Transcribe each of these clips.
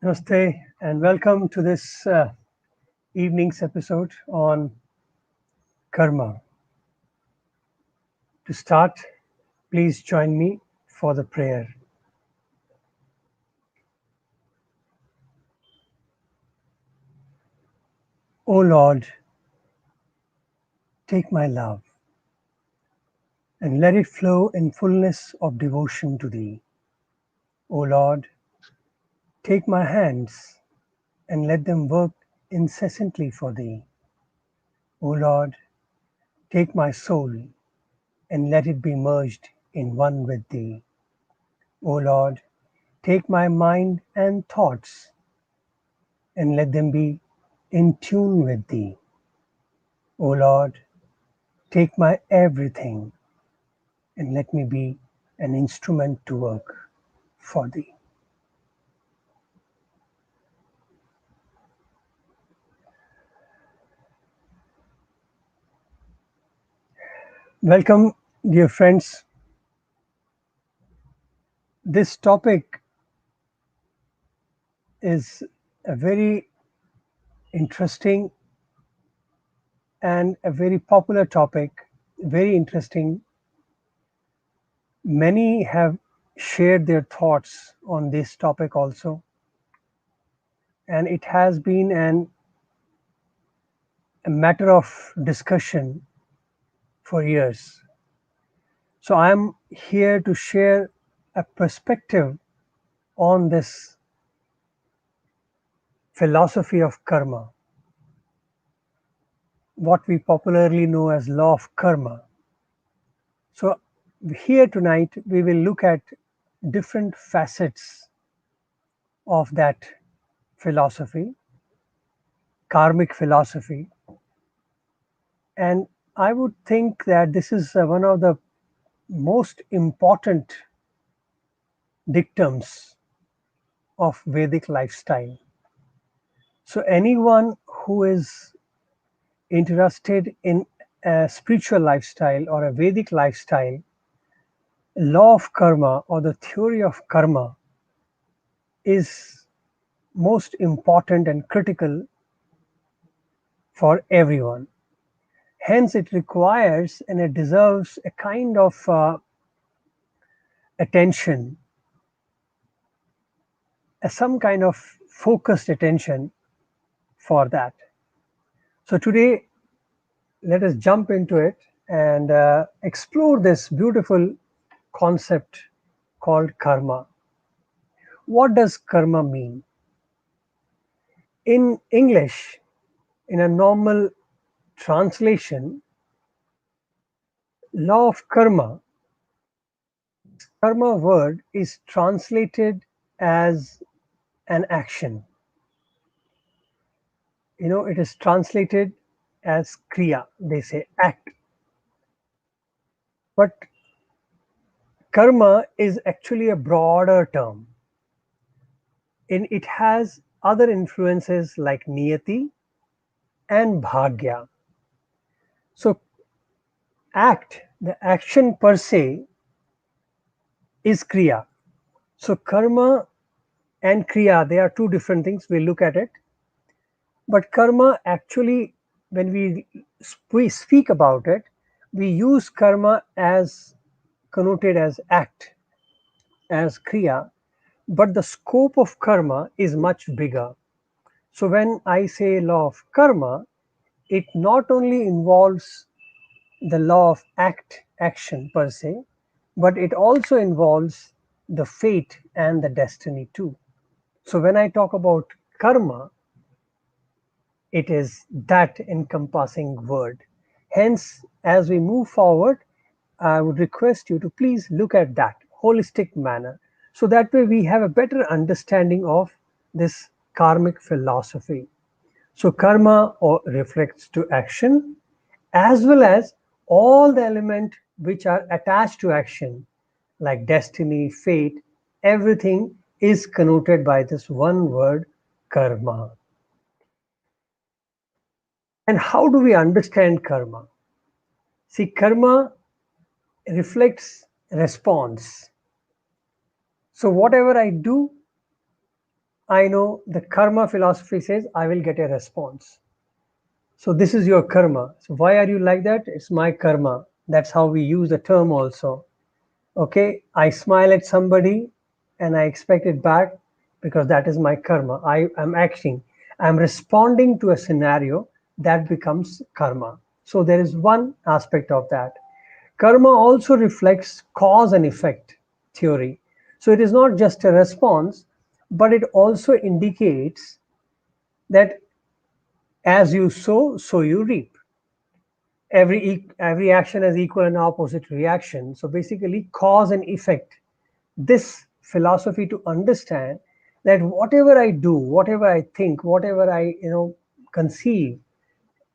Namaste and welcome to this evening's episode on karma. To start, please join me for the prayer. O Lord, take my love and let it flow in fullness of devotion to Thee. O Lord, take my hands and let them work incessantly for Thee. O Lord, take my soul and let it be merged in one with Thee. O Lord, take my mind and thoughts and let them be in tune with Thee. O Lord, take my everything and let me be an instrument to work for Thee. Welcome, dear friends. This topic is a very interesting and a very popular topic, very interesting. Many have shared their thoughts on this topic also, and it has been a matter of discussion for years. So I'm here to share a perspective on this philosophy of karma, what we popularly know as law of karma. So here tonight we will look at different facets of that philosophy, karmic philosophy, and I would think that this is one of the most important dictums of Vedic lifestyle. So anyone who is interested in a spiritual lifestyle or a Vedic lifestyle, law of karma or the theory of karma is most important and critical for everyone. Hence, it requires and it deserves a kind of attention, some kind of focused attention for that. So, today, let us jump into it and explore this beautiful concept called karma. What does karma mean? In English, in a normal translation, law of karma word is translated as an action. It is translated as kriya, they say act. But karma is actually a broader term. And it has other influences like niyati and bhagya. So the action per se is kriya. So karma and kriya, they are two different things. We'll look at it. But karma actually, when we speak about it, we use karma as connoted as act, as kriya, but the scope of karma is much bigger. So when I say law of karma, it not only involves the law of action per se, but it also involves the fate and the destiny too. So when I talk about karma, it is that encompassing word. Hence, as we move forward, I would request you to please look at that holistic manner. So that way we have a better understanding of this karmic philosophy. So karma reflects to action as well as all the elements which are attached to action like destiny, fate, everything is connoted by this one word karma. And how do we understand karma? See, karma reflects response. So, whatever I do, I know the karma philosophy says I will get a response. So this is your karma. So why are you like that? It's my karma. That's how we use the term also. Okay, I smile at somebody and I expect it back because that is my karma. I am acting, I'm responding to a scenario that becomes karma. So there is one aspect of that. Karma also reflects cause and effect theory. So it is not just a response, but it also indicates that as you sow, so you reap. Every action has equal and opposite reaction. So basically, cause and effect. This philosophy to understand that whatever I do, whatever I think, whatever I conceive,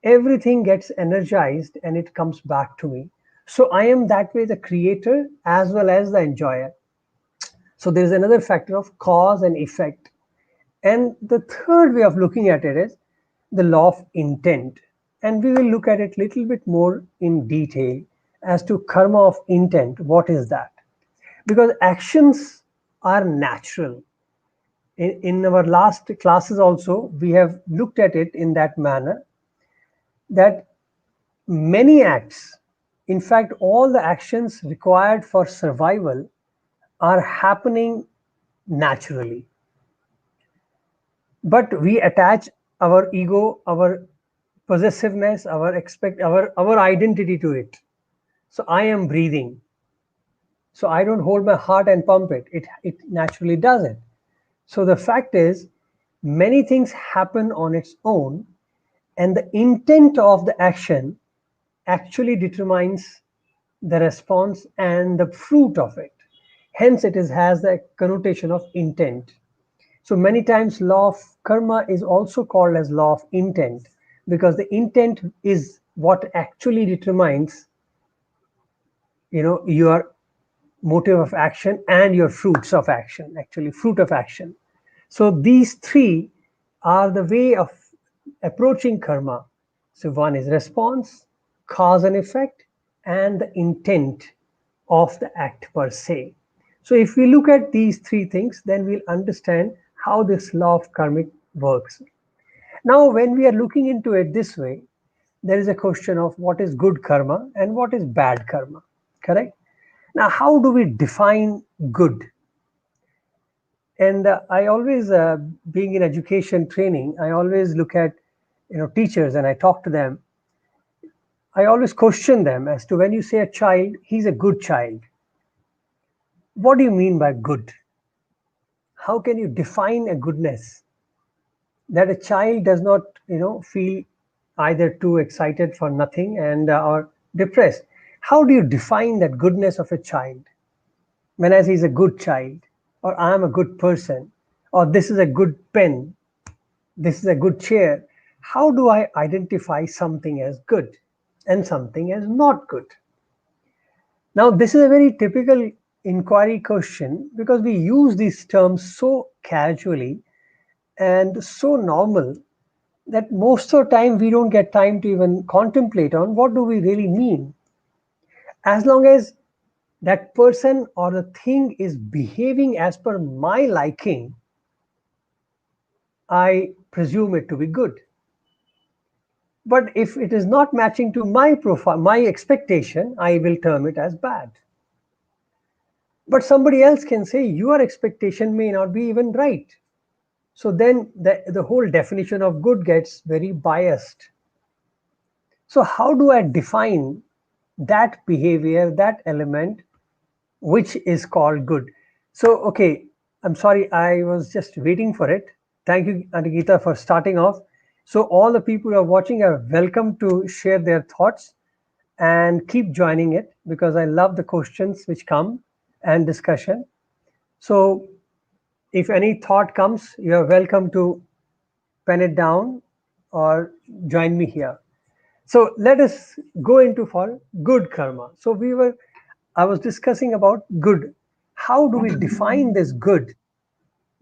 everything gets energized and it comes back to me. So I am that way the creator as well as the enjoyer. So there is another factor of cause and effect. And the third way of looking at it is the law of intent. And we will look at it a little bit more in detail as to karma of intent. What is that? Because actions are natural. In our last classes also, we have looked at it in that manner that many acts, in fact, all the actions required for survival are happening naturally. But we attach our ego, our possessiveness, our identity to it. So I am breathing. So I don't hold my heart and pump it. It naturally does it. So the fact is, many things happen on its own, and the intent of the action actually determines the response and the fruit of it. Hence, has the connotation of intent. So many times, law of karma is also called as law of intent because the intent is what actually determines, your motive of action and your fruits of action. Actually, fruit of action. So these three are the way of approaching karma. So one is response, cause and effect, and the intent of the act per se. So if we look at these three things, then we'll understand how this law of karmic works. Now, when we are looking into it this way, there is a question of what is good karma and what is bad karma. Correct? Now, how do we define good? And I always, being in education training, I always look at teachers and I talk to them. I always question them as to when you say a child, he's a good child. What do you mean by good? How can you define a goodness that a child does not, feel either too excited for nothing and or depressed? How do you define that goodness of a child? When I say he's a good child, or I am a good person, or this is a good pen, this is a good chair. How do I identify something as good and something as not good? Now, this is a very typical inquiry question because we use these terms so casually and so normal that most of the time we don't get time to even contemplate on what do we really mean. As long as that person or the thing is behaving as per my liking, I presume it to be good. But if it is not matching to my profile, my expectation, I will term it as bad. But somebody else can say your expectation may not be even right. So then the whole definition of good gets very biased. So, how do I define that behavior, that element, which is called good? So, okay, I'm sorry, I was just waiting for it. Thank you, Antigita, for starting off. So, all the people who are watching are welcome to share their thoughts and keep joining it because I love the questions which come and discussion. So, if any thought comes, you are welcome to pen it down or join me here. So let us go into for good karma. So I was discussing about good. How do we define this good,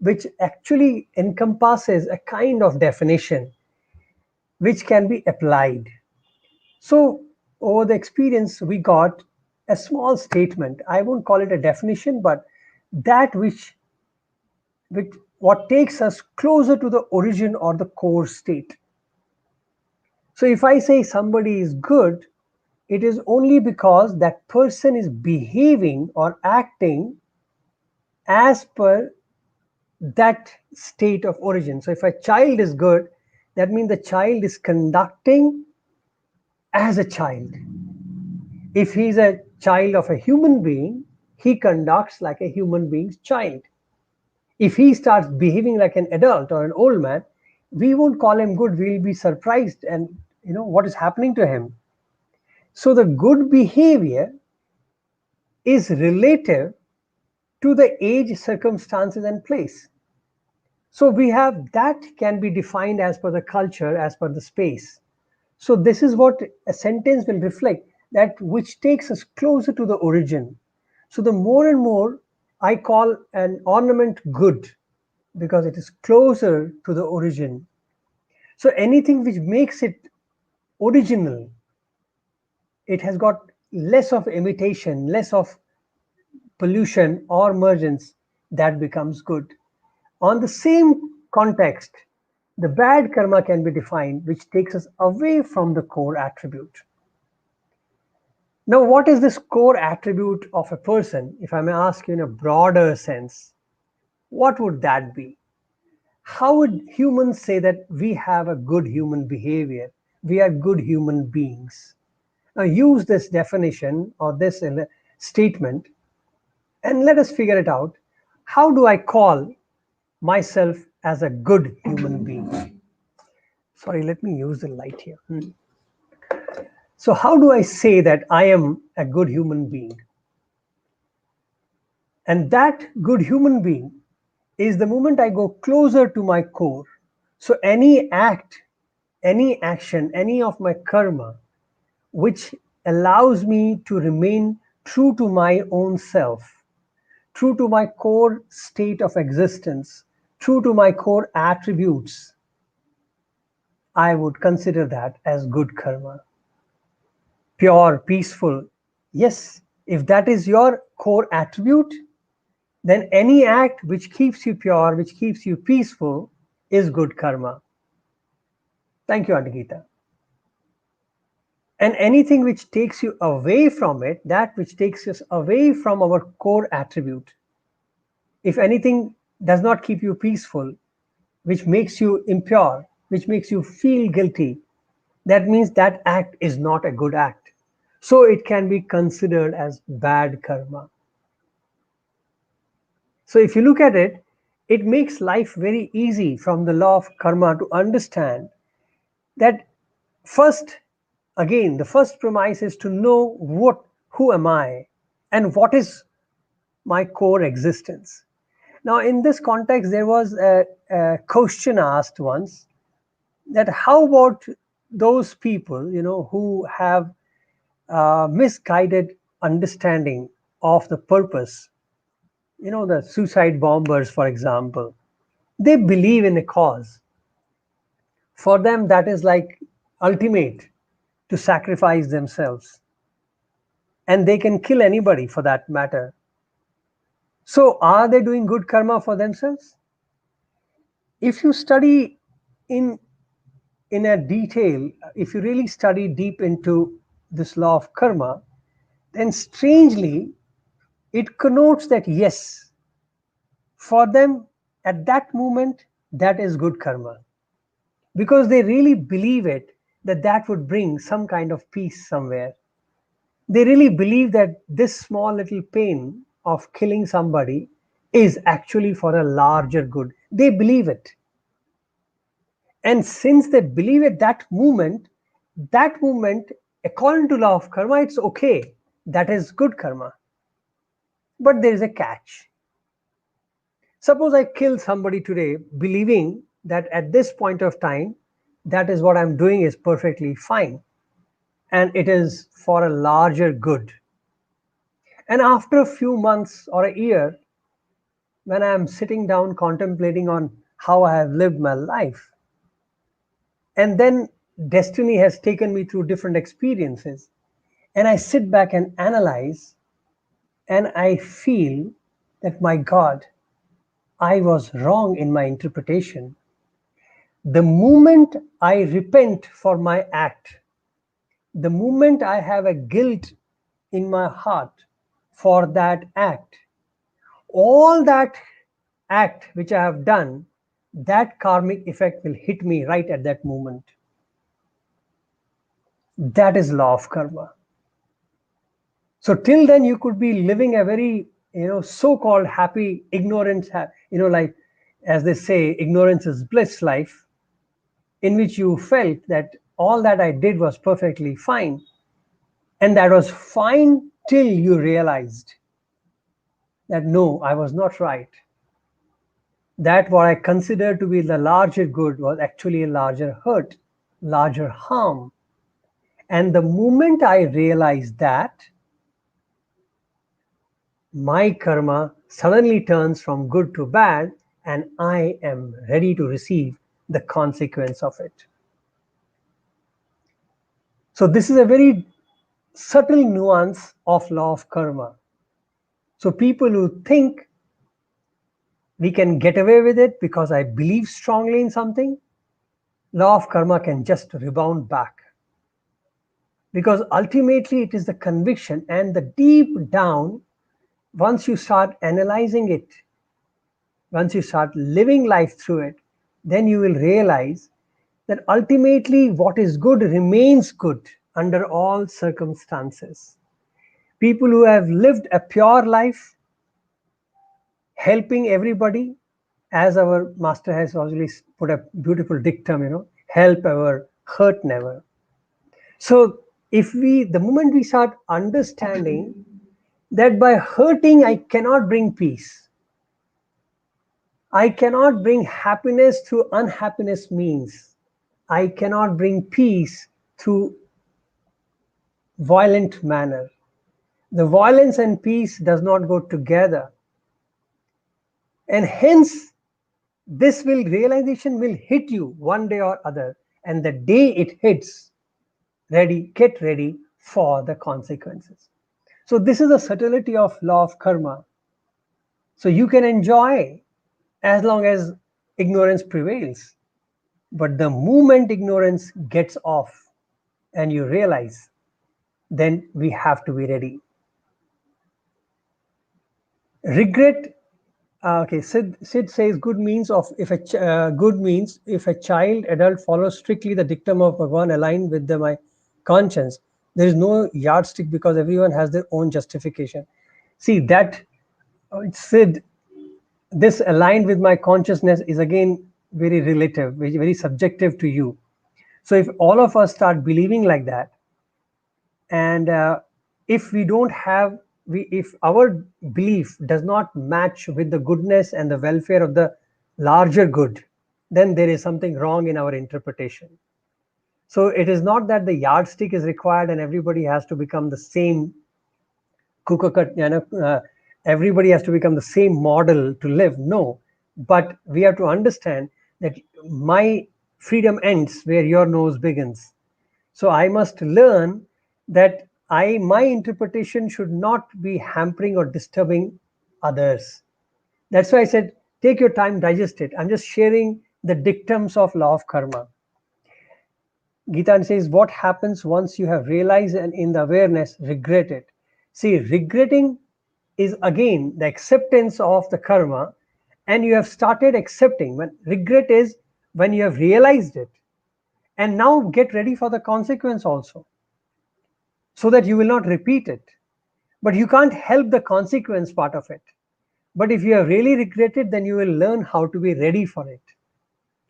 which actually encompasses a kind of definition which can be applied? So over the experience, we got a small statement. I won't call it a definition, but that which what takes us closer to the origin or the core state. So if I say somebody is good, it is only because that person is behaving or acting as per that state of origin. So if a child is good, that means the child is conducting as a child. If he's a child of a human being, he conducts like a human being's child. If he starts behaving like an adult or an old man, we won't call him good. We'll be surprised and what is happening to him. So the good behavior is relative to the age, circumstances, and place. So we have that can be defined as per the culture, as per the space. So this is what a sentence will reflect, that which takes us closer to the origin. So the more and more I call an ornament good because it is closer to the origin. So anything which makes it original, it has got less of imitation, less of pollution or emergence, that becomes good. On the same context, the bad karma can be defined, which takes us away from the core attribute. Now, what is this core attribute of a person? If I may ask you in a broader sense, what would that be? How would humans say that we have a good human behavior? We are good human beings. Now, use this definition or this statement and let us figure it out. How do I call myself as a good human being? Sorry, let me use the light here. So, how do I say that I am a good human being? And that good human being is the moment I go closer to my core. So, any act, any action, any of my karma, which allows me to remain true to my own self, true to my core state of existence, true to my core attributes, I would consider that as good karma. Pure, peaceful. Yes, if that is your core attribute, then any act which keeps you pure, which keeps you peaceful, is good karma. Thank you, Adigita. And anything which takes you away from it, that which takes us away from our core attribute, if anything does not keep you peaceful, which makes you impure, which makes you feel guilty, that means that act is not a good act. So it can be considered as bad karma. So if you look at it, it makes life very easy from the law of karma to understand that first, again, the first premise is to know who am I and what is my core existence. Now, in this context, there was a question asked once that how about those people, who have misguided understanding of the purpose, the suicide bombers, for example, they believe in a cause. For them, that is like ultimate to sacrifice themselves, and they can kill anybody for that matter. So, are they doing good karma for themselves? If you study in in a detail, if you really study deep into this law of karma, then strangely it connotes that yes, for them at that moment, that is good karma because they really believe it, that that would bring some kind of peace somewhere. They really believe that this small little pain of killing somebody is actually for a larger good. They believe it. And since they believe at that movement, according to law of karma, it's okay. That is good karma. But there is a catch. Suppose I kill somebody today, believing that at this point of time, that is what I'm doing is perfectly fine. And it is for a larger good. And after a few months or a year, when I'm sitting down contemplating on how I have lived my life, and then destiny has taken me through different experiences, and I sit back and analyze, and I feel that my God, I was wrong in my interpretation. The moment I repent for my act, the moment I have a guilt in my heart for that act, all that act which I have done, that karmic effect will hit me right at that moment. That is law of karma. So till then you could be living a very, so-called happy, ignorance, like as they say, ignorance is bliss life, in which you felt that all that I did was perfectly fine. And that was fine till you realized that no, I was not right. That what I considered to be the larger good was actually a larger hurt, larger harm. And the moment I realized that, my karma suddenly turns from good to bad, and I am ready to receive the consequence of it. So, this is a very subtle nuance of law of karma. So, people who think we can get away with it because I believe strongly in something, law of karma can just rebound back. Because ultimately, it is the conviction, and the deep down, once you start analyzing it, once you start living life through it, then you will realize that ultimately what is good remains good under all circumstances. People who have lived a pure life, helping everybody, as our master has always put a beautiful dictum, help ever, hurt never. So, the moment we start understanding that by hurting I cannot bring peace, I cannot bring happiness through unhappiness means, I cannot bring peace through violent manner. The violence and peace does not go together. And hence, this will realization will hit you one day or other. And the day it hits, get ready for the consequences. So this is the subtlety of law of karma. So you can enjoy as long as ignorance prevails. But the moment ignorance gets off and you realize, then we have to be ready. Regret. Okay, Sid says good means if a child adult follows strictly the dictum of Bhagwan aligned with my conscience, there is no yardstick because everyone has their own justification. See that Sid, this aligned with my consciousness is again very relative, very subjective to you. So if all of us start believing like that, and if we don't have if our belief does not match with the goodness and the welfare of the larger good, then there is something wrong in our interpretation. So it is not that the yardstick is required and everybody has to become the same cookie cut, everybody has to become the same model to live. No, but we have to understand that my freedom ends where your nose begins. So I must learn that my interpretation should not be hampering or disturbing others. That's why I said take your time, digest it. I'm just sharing the dictums of law of karma. Gita says, what happens once you have realized and in the awareness, regret it. See, regretting is again the acceptance of the karma, and you have started accepting. When regret is when you have realized it, and now get ready for the consequence also, so that you will not repeat it. But you can't help the consequence part of it. But if you have really regretted, then you will learn how to be ready for it,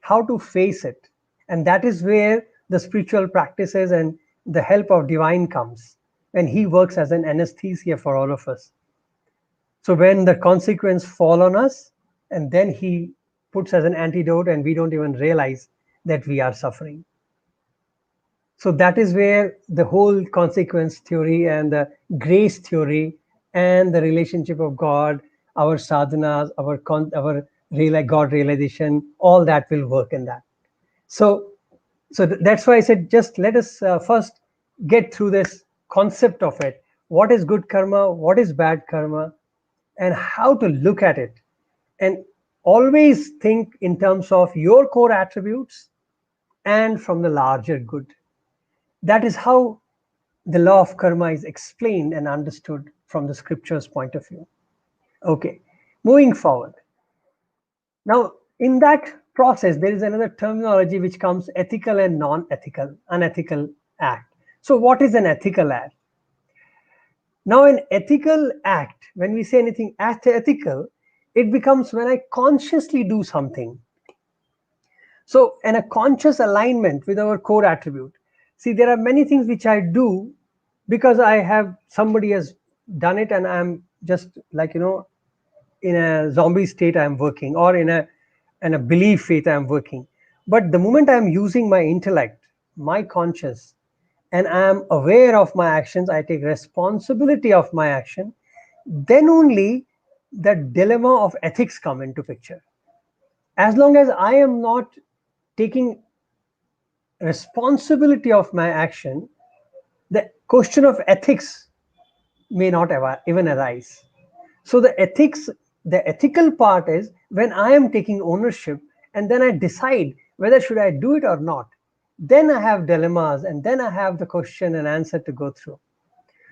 how to face it. And that is where the spiritual practices and the help of divine comes, when he works as an anesthesia for all of us. So when the consequence fall on us, and then he puts as an antidote, and we don't even realize that we are suffering. So that is where the whole consequence theory and the grace theory and the relationship of God, our sadhanas, our God realization, all that will work in that. So, that's why I said just let us first get through this concept of it. What is good karma? What is bad karma? And how to look at it. And Always think in terms of your core attributes and from the larger good. That is how the law of karma is explained and understood from the scripture's point of view. Okay, moving forward. Now, in that process, there is another terminology which comes ethical and non-ethical, unethical act. So what is an ethical act? Now, an ethical act, when we say anything ethical, it becomes when I consciously do something. So, and a conscious alignment with our core attribute. See, there are many things which I do because I have somebody has done it, and I'm just like, in a zombie state I'm working, or in a belief faith I'm working. But the moment I'm using my intellect, my conscious, and I'm aware of my actions, I take responsibility of my action, then only the dilemma of ethics come into picture. As long as I am not taking responsibility of my action, the question of ethics may not ever even arise. So the ethics, the ethical part is when I am taking ownership and then I decide whether should I do it or not. Then I have dilemmas, and then I have the question and answer to go through.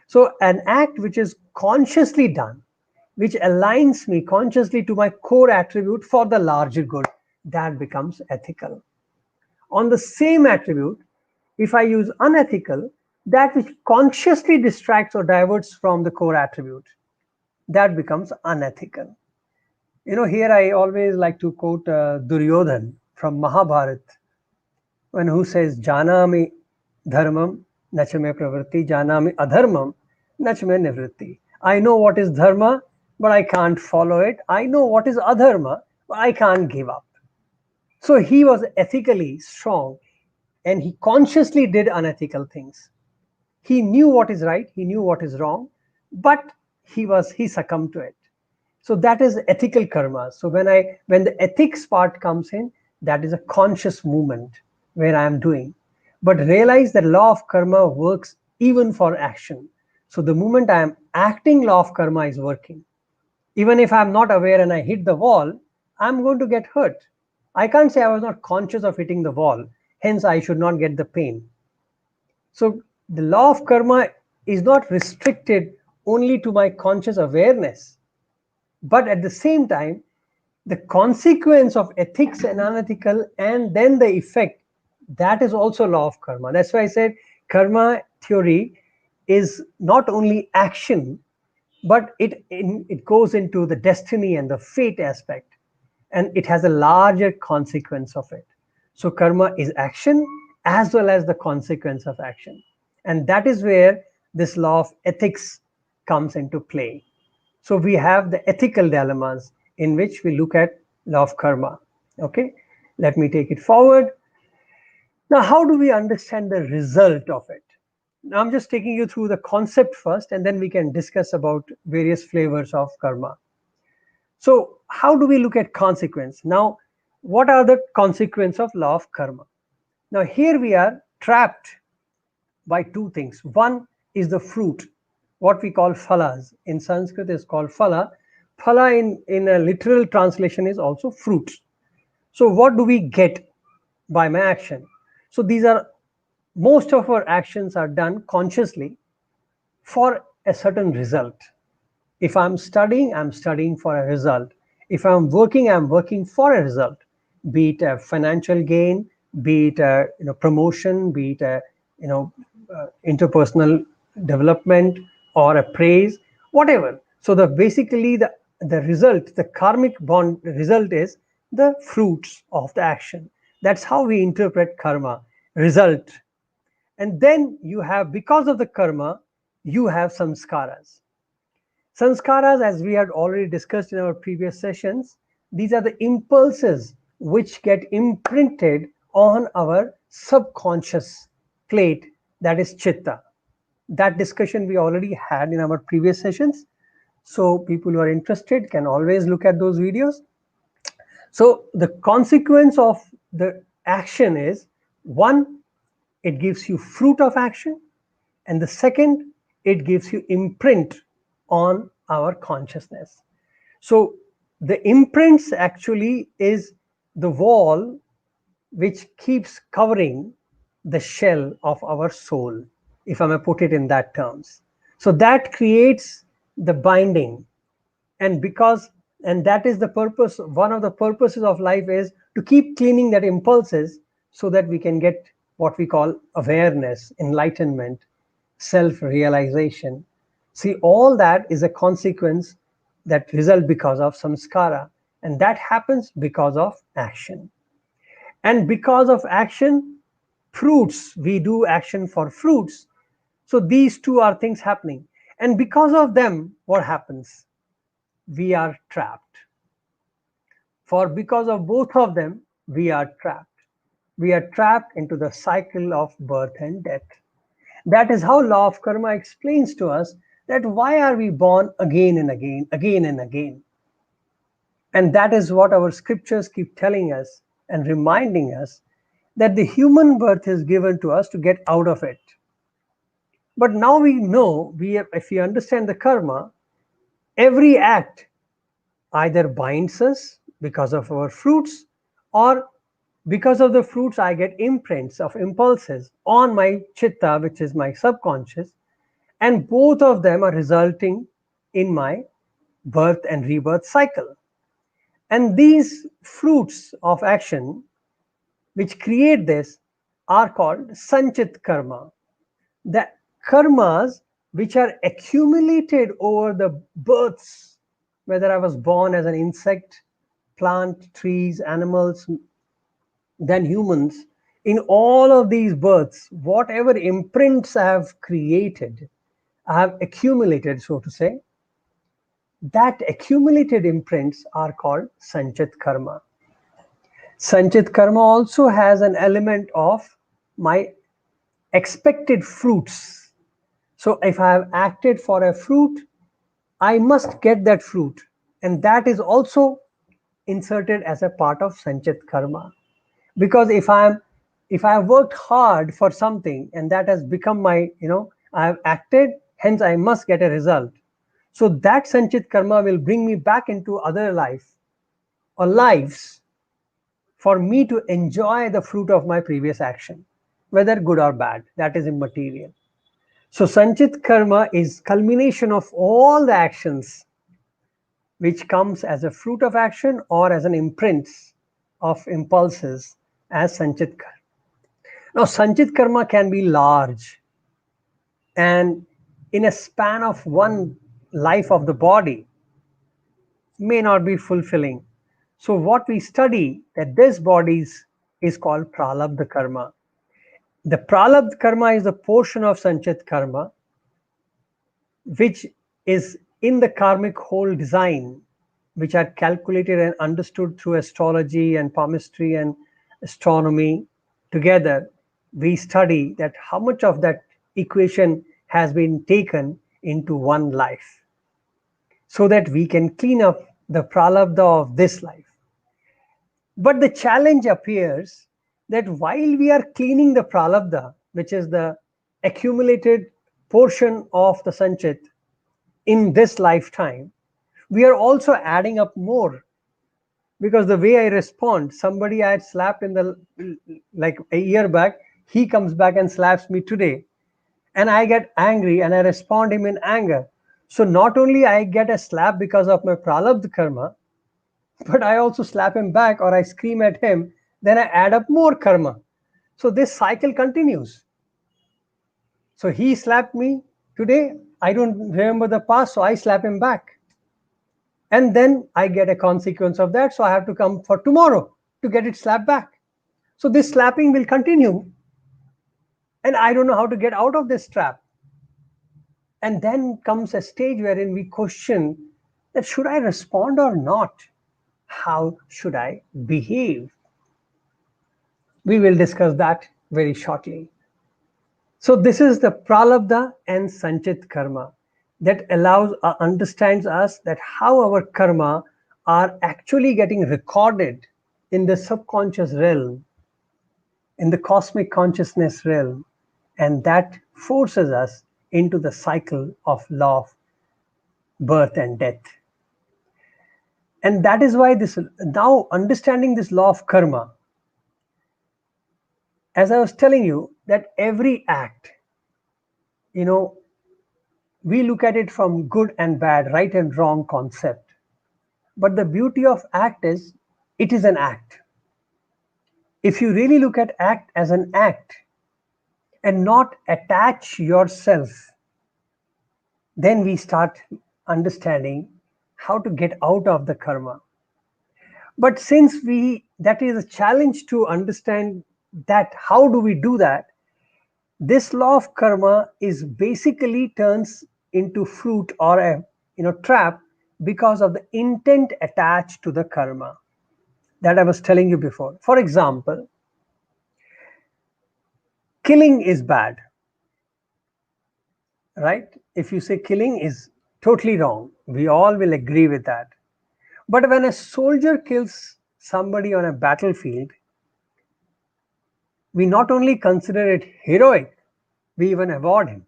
So an act which is consciously done, which aligns me consciously to my core attribute for the larger good, that becomes ethical. On the same attribute, if I use unethical, that which consciously distracts or diverts from the core attribute, that becomes unethical. Here I always like to quote Duryodhan from Mahabharata, when who says, Janami dharmam nachame pravritti, janami adharmam nachame nivritti. I know what is dharma, but I can't follow it. I know what is adharma, but I can't give up. So he was ethically strong, and he consciously did unethical things. He knew what is right, he knew what is wrong, but he succumbed to it. So that is ethical karma. So when the ethics part comes in, that is a conscious movement where I am doing. But realize that law of karma works even for action. So the moment I am acting, law of karma is working. Even if I'm not aware and I hit the wall, I'm going to get hurt. I can't say I was not conscious of hitting the wall, hence I should not get the pain. So the law of karma is not restricted only to my conscious awareness, but at the same time, the consequence of ethics and unethical, and then the effect, that is also law of karma. That's why I said karma theory is not only action, but it goes into the destiny and the fate aspect, and it has a larger consequence of it. So karma is action as well as the consequence of action, and that is where this law of ethics comes into play. So we have the ethical dilemmas in which we look at law of karma. Okay, let me take it forward. Now, how do we understand the result of it? Now, I'm just taking you through the concept first, and then we can discuss about various flavors of karma. So how do we look at consequence? Now, what are the consequence of law of karma? Now, here we are trapped by two things. One is the fruit, what we call phalas. In Sanskrit is called phala. Phala in a literal translation is also fruit. So what do we get by my action? So these are, most of our actions are done consciously for a certain result. If I'm studying for a result. If I'm working for a result, be it a financial gain, be it a promotion, be it a interpersonal development or a praise, whatever. So basically the result, the karmic bond result is the fruits of the action. That's how we interpret karma, result. And then you have, because of the karma, you have samskaras. Sanskaras, as we had already discussed in our previous sessions, these are the impulses which get imprinted on our subconscious plate, that is chitta. That discussion we already had in our previous sessions. So people who are interested can always look at those videos. So the consequence of the action is, one, it gives you fruit of action, and the second, it gives you imprint on our consciousness. So The imprints actually is the wall which keeps covering the shell of our soul, if I may put it in that terms. So that creates the binding, and because and that is the purpose. One of the purposes of life is to keep cleaning that impulses so that we can get what we call awareness, enlightenment, self realization. See, all that is a consequence that result because of samskara, and that happens because of action. And because of action, fruits, we do action for fruits. So these two are things happening, and because of them, what happens? We are trapped. For because of both of them, we are trapped. We are trapped into the cycle of birth and death. That is how law of karma explains to us that why are we born again and again, again and again. And that is what our scriptures keep telling us and reminding us, that the human birth is given to us to get out of it. But now we know, if we understand the karma, every act either binds us because of our fruits, or because of the fruits I get imprints of impulses on my chitta, which is my subconscious, and both of them are resulting in my birth and rebirth cycle. And these fruits of action which create this are called sanchit karma. The karmas which are accumulated over the births, whether I was born as an insect, plant, trees, animals, then humans, in all of these births, whatever imprints I have created, I have accumulated, so to say, that accumulated imprints are called sanchit karma. Sanchit karma also has an element of my expected fruits. So if I have acted for a fruit, I must get that fruit. And that is also inserted as a part of sanchit karma. Because if I have worked hard for something and that has become my, I have acted, hence I must get a result. So that sanchit karma will bring me back into other life or lives for me to enjoy the fruit of my previous action, whether good or bad. That is immaterial. So sanchit karma is culmination of all the actions which comes as a fruit of action or as an imprint of impulses as sanchit karma. Now sanchit karma can be large, and in a span of one life of the body may not be fulfilling. So what we study that this bodies is called pralabdha karma. The pralabdha karma is a portion of sanchit karma which is in the karmic whole design, which are calculated and understood through astrology and palmistry and astronomy together. We study that how much of that equation has been taken into one life so that we can clean up the pralabdha of this life. But the challenge appears that while we are cleaning the pralabdha, which is the accumulated portion of the sanchit in this lifetime, we are also adding up more, because the way I respond, somebody I had slapped in the like a year back, he comes back and slaps me today, and I get angry and I respond him in anger. So not only I get a slap because of my pralabdha karma, but I also slap him back or I scream at him, then I add up more karma. So this cycle continues. So he slapped me today, I don't remember the past, so I slap him back. And then I get a consequence of that, so I have to come for tomorrow to get it slapped back. So this slapping will continue, and I don't know how to get out of this trap. And then comes a stage wherein we question that should I respond or not? How should I behave? We will discuss that very shortly. So this is the pralabdha and sanchit karma that allows understands us that how our karma are actually getting recorded in the subconscious realm, in the cosmic consciousness realm, and that forces us into the cycle of law of birth and death. And that is why this, now understanding this law of karma, as I was telling you, that every act, you know, we look at it from good and bad, right and wrong concept. But the beauty of act is it is an act. If you really look at act as an act and not attach yourself, then we start understanding how to get out of the karma. But since we, that is a challenge to understand that how do we do that, this law of karma is basically turns into fruit or a trap because of the intent attached to the karma that I was telling you before. For example, killing is bad, right? If you say killing is totally wrong, we all will agree with that. But when a soldier kills somebody on a battlefield, we not only consider it heroic, we even award him.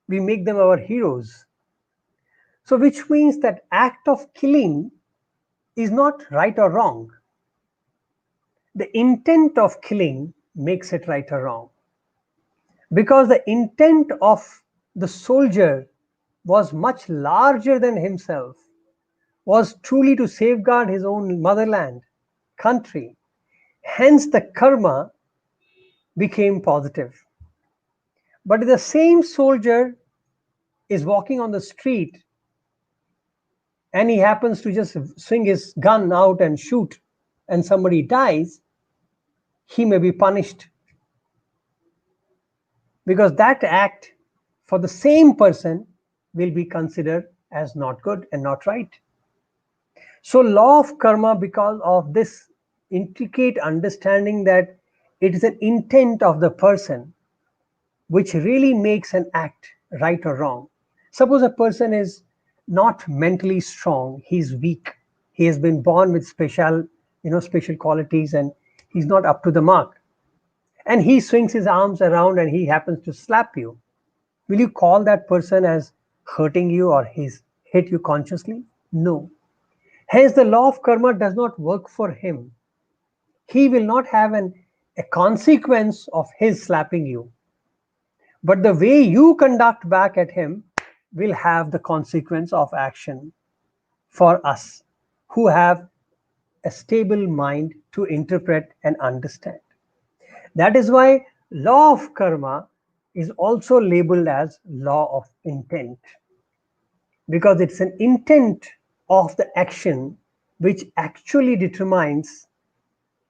We make them our heroes. So, which means that act of killing is not right or wrong. The intent of killing makes it right or wrong. Because the intent of the soldier was much larger than himself, was truly to safeguard his own motherland, country. Hence, the karma became positive. But if the same soldier is walking on the street and he happens to just swing his gun out and shoot, and somebody dies, he may be punished because that act for the same person will be considered as not good and not right. So, law of karma, because of this intricate understanding that it is an intent of the person which really makes an act right or wrong. Suppose a person is not mentally strong, he's weak, he has been born with special qualities, and he's not up to the mark. And he swings his arms around and he happens to slap you. Will you call that person as hurting you or he's hit you consciously? No. Hence, the law of karma does not work for him. He will not have a consequence of his slapping you. But the way you conduct back at him will have the consequence of action for us who have a stable mind to interpret and understand. That is why law of karma is also labeled as law of intent, because it's an intent of the action which actually determines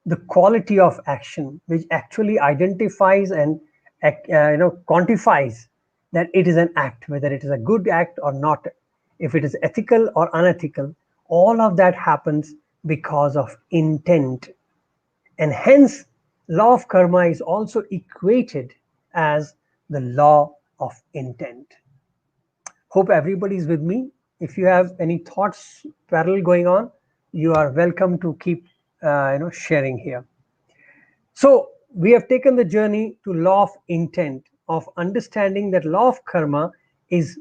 the quality of action, which actually identifies and quantifies that it is an act, whether it is a good act or not, if it is ethical or unethical. All of that happens because of intent, and hence law of karma is also equated as the law of intent. Hope everybody is with me. If you have any thoughts parallel going on, you are welcome to keep sharing here. So we have taken the journey to law of intent, of understanding that law of karma is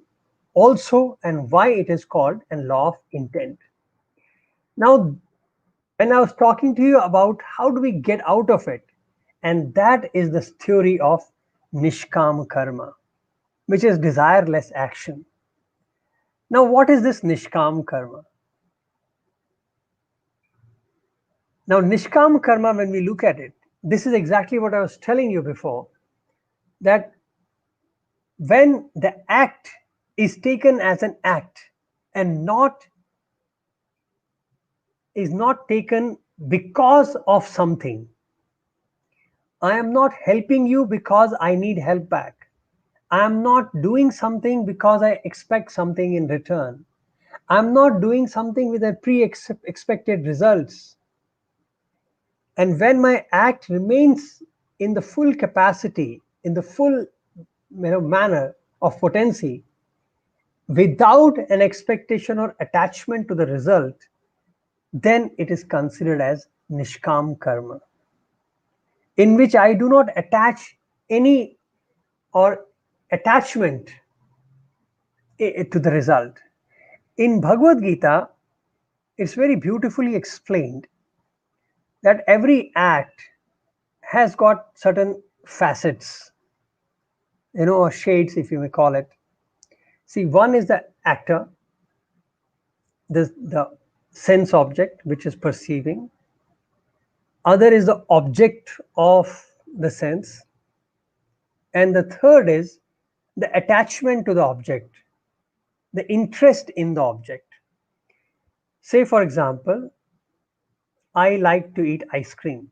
also, and why it is called a law of intent. Now, when I was talking to you about how do we get out of it, and that is the theory of nishkam karma, which is desireless action. Now, what is this nishkam karma? Now, nishkam karma, when we look at it, this is exactly what I was telling you before, that when the act is taken as an act and not is not taken because of something. I am not helping you because I need help back. I am not doing something because I expect something in return. I'm not doing something with a pre-expected results. And when my act remains in the full capacity, in the full manner of potency, without an expectation or attachment to the result, then it is considered as nishkam karma, in which I do not attach any or attachment to the result. In Bhagavad Gita, it's very beautifully explained that every act has got certain facets, or shades, if you may call it. See, one is the actor, the sense object which is perceiving. Other is the object of the sense, and the third is the attachment to the object, the interest in the object. Say, for example, I like to eat ice cream.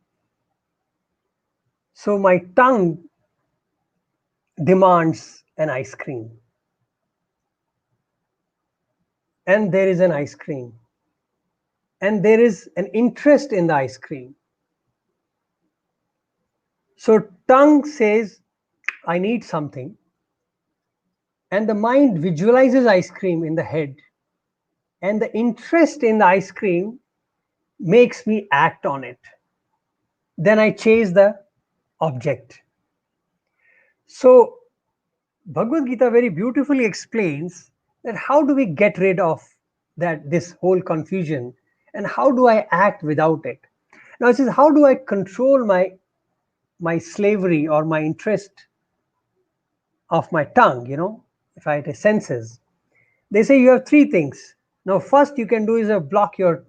So my tongue demands an ice cream, and there is an ice cream, and there is an interest in the ice cream. So tongue says, I need something, and the mind visualizes ice cream in the head, and the interest in the ice cream makes me act on it. Then I chase the object. So Bhagavad Gita very beautifully explains that how do we get rid of that this whole confusion, and how do I act without it. Now it says, how do I control my slavery or my interest of my tongue, if I have senses. They say you have three things. Now first you can do is block your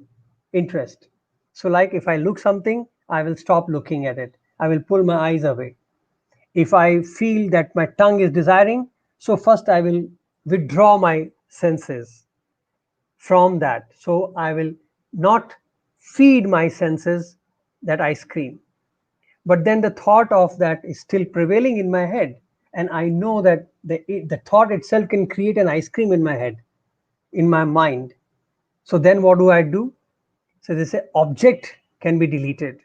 interest. So like if I look something, I will stop looking at it. I will pull my eyes away. If I feel that my tongue is desiring, so first I will withdraw my senses from that. So I will not feed my senses that ice cream. But then the thought of that is still prevailing in my head. And I know that the thought itself can create an ice cream in my head, in my mind. So then what do I do? So they say object can be deleted.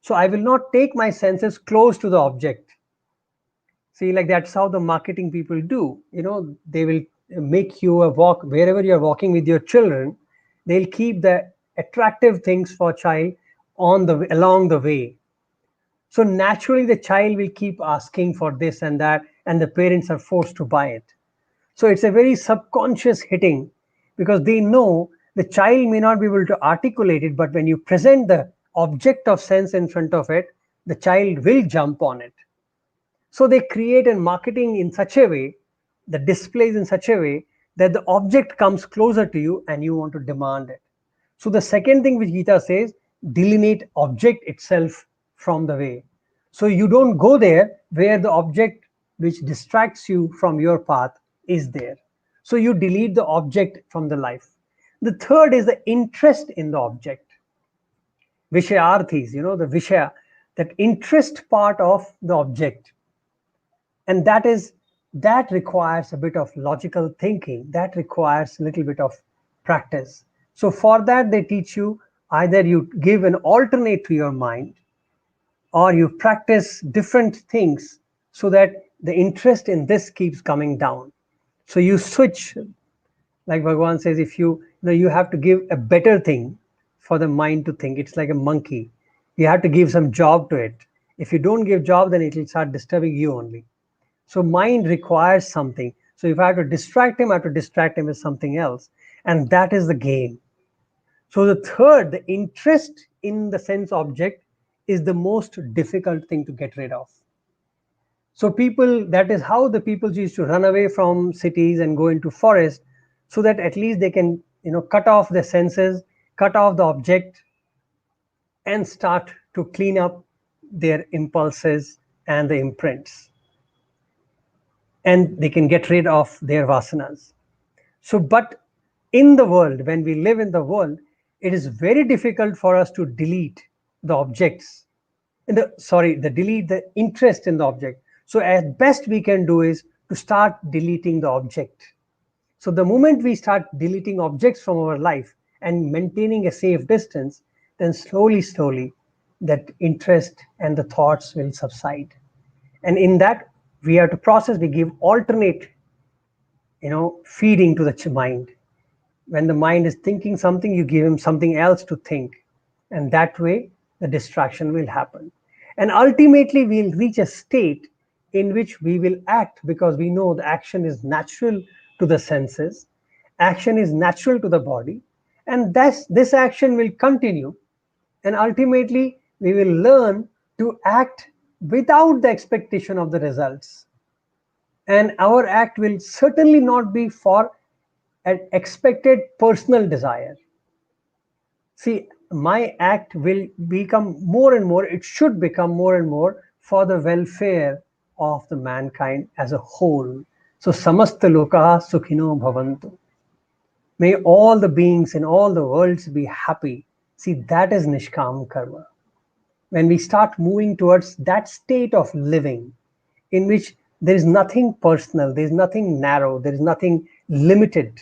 So I will not take my senses close to the object. See, like that's how the marketing people do. They will make you a walk wherever you're walking with your children. They'll keep the attractive things for child on the along the way. So naturally, the child will keep asking for this and that, and the parents are forced to buy it. So it's a very subconscious hitting, because they know the child may not be able to articulate it, but when you present the object of sense in front of it, the child will jump on it. So they create a marketing in such a way, the displays in such a way that the object comes closer to you and you want to demand it. So the second thing which Gita says, delineate object itself from the way. So you don't go there where the object which distracts you from your path is there. So you delete the object from the life. The third is the interest in the object. Vishayarthis, the Vishaya, that interest part of the object. And that requires a bit of logical thinking, that requires a little bit of practice. So for that they teach you, either you give an alternate to your mind, or you practice different things so that the interest in this keeps coming down. So you switch, like Bhagavan says, if you have to give a better thing for the mind to think. It's like a monkey, you have to give some job to it. If you don't give job, then it will start disturbing you only. So mind requires something. So if I have to distract him, I have to distract him with something else. And that is the game. So the third, the interest in the sense object, is the most difficult thing to get rid of. So people, that is how the people used to run away from cities and go into forest, so that at least they can, cut off the senses, cut off the object, and start to clean up their impulses and the imprints, and they can get rid of their vasanas. So, but in the world, when we live in the world, it is very difficult for us to delete the objects. The delete the interest in the object. So, at best we can do is to start deleting the object. So, the moment we start deleting objects from our life and maintaining a safe distance, then slowly, slowly, that interest and the thoughts will subside. And in that, we have to process. We give alternate, feeding to the mind. When the mind is thinking something, you give him something else to think, and that way the distraction will happen. And ultimately we'll reach a state in which we will act, because we know the action is natural to the senses, action is natural to the body, And this action will continue, and ultimately we will learn to act without the expectation of the results. And our act will certainly not be for an expected personal desire. See, my act will become more and more, it should become more and more for the welfare of the mankind as a whole. So, samasta lokaha sukhino bhavantu. May all the beings in all the worlds be happy. See, that is Nishkam Karma. When we start moving towards that state of living in which there is nothing personal, there is nothing narrow, there is nothing limited,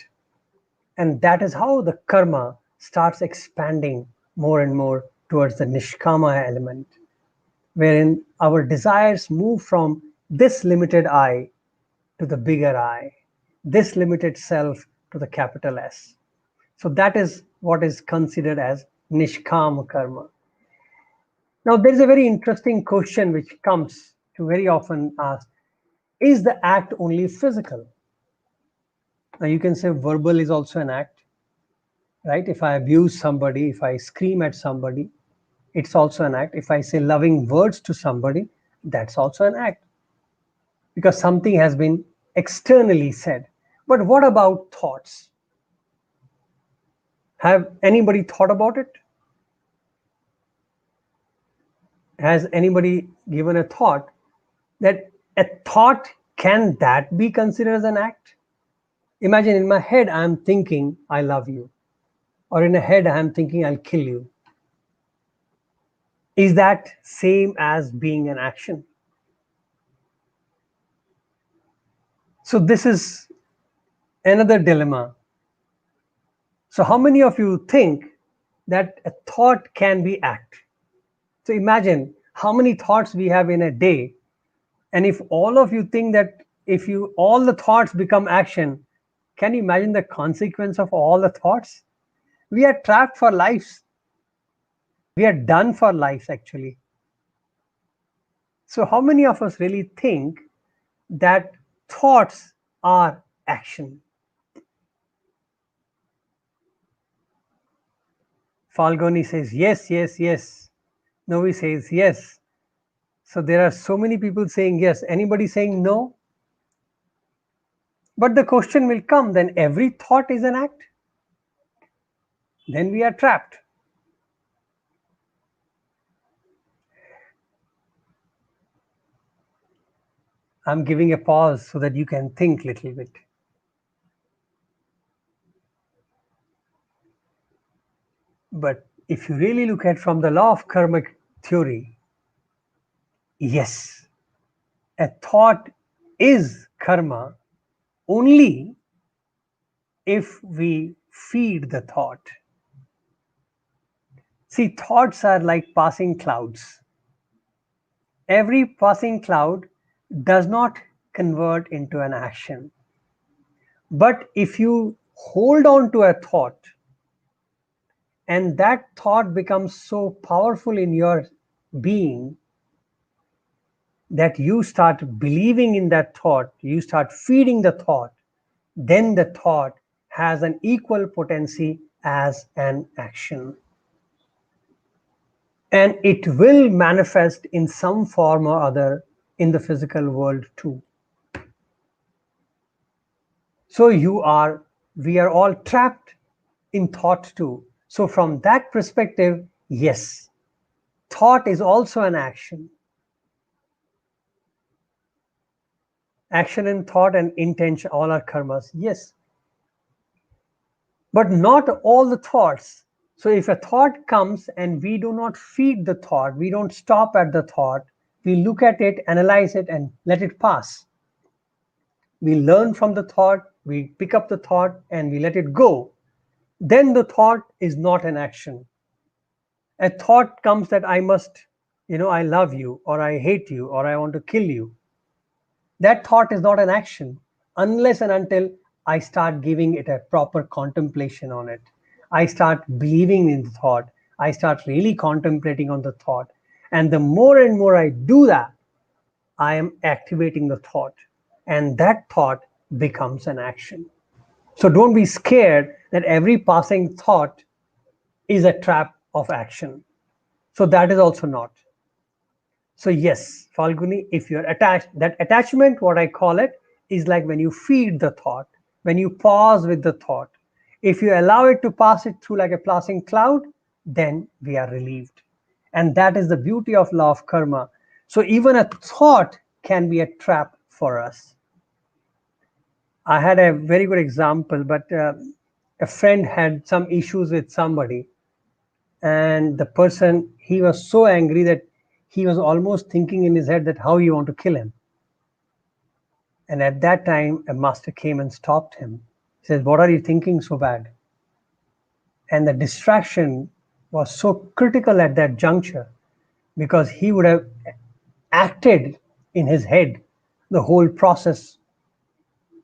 and that is how the karma starts expanding more and more towards the Nishkama element, wherein our desires move from this limited I to the bigger I, this limited self to the capital S. So that is what is considered as Nishkam Karma. Now, there is a very interesting question which comes to very often ask: is the act only physical? Now, you can say verbal is also an act, right? If I abuse somebody, if I scream at somebody, it's also an act. If I say loving words to somebody, that's also an act because something has been externally said. But what about thoughts? Have anybody thought about it? Has anybody given a thought that a thought can that be considered as an act? Imagine in my head I'm thinking I love you, or in a head I'm thinking I'll kill you. Is that same as being an action? So this is another dilemma. So how many of you think that a thought can be act? So imagine how many thoughts we have in a day, and if all of you think that if you all the thoughts become action, can you imagine the consequence of all the thoughts? We are trapped for lives. We are done for lives actually. So how many of us really think that thoughts are action? Falguni says yes, yes, yes. Novi says yes. So there are so many people saying yes. Anybody saying no? But the question will come, then every thought is an act? Then we are trapped. I'm giving a pause so that you can think a little bit. But if you really look at from the law of karmic theory, yes, a thought is karma only if we feed the thought. See, thoughts are like passing clouds. Every passing cloud does not convert into an action. But if you hold on to a thought and that thought becomes so powerful in your being that you start believing in that thought, you start feeding the thought, then the thought has an equal potency as an action. And it will manifest in some form or other in the physical world too. So we are all trapped in thought too. So from that perspective, yes, thought is also an action. Action and thought and intention all are karmas, yes. But not all the thoughts. So if a thought comes and we do not feed the thought, we don't stop at the thought, we look at it, analyze it, and let it pass. We learn from the thought, we pick up the thought, and we let it go. Then the thought is not an action. A thought comes that I must, I love you, or I hate you, or I want to kill you. That thought is not an action unless and until I start giving it a proper contemplation on it. I start believing in the thought. I start really contemplating on the thought. And the more and more I do that, I am activating the thought. And that thought becomes an action. So don't be scared that every passing thought is a trap of action. So that is also not. So yes, Falguni, if you're attached, that attachment, what I call it, is like when you feed the thought, when you pause with the thought. If you allow it to pass it through like a passing cloud, then we are relieved. And that is the beauty of law of karma. So even a thought can be a trap for us. I had a very good example, but a friend had some issues with somebody, and the person, he was so angry that he was almost thinking in his head that how you want to kill him. And at that time, a master came and stopped him. He says, "What are you thinking so bad?" And the distraction was so critical at that juncture because he would have acted in his head the whole process,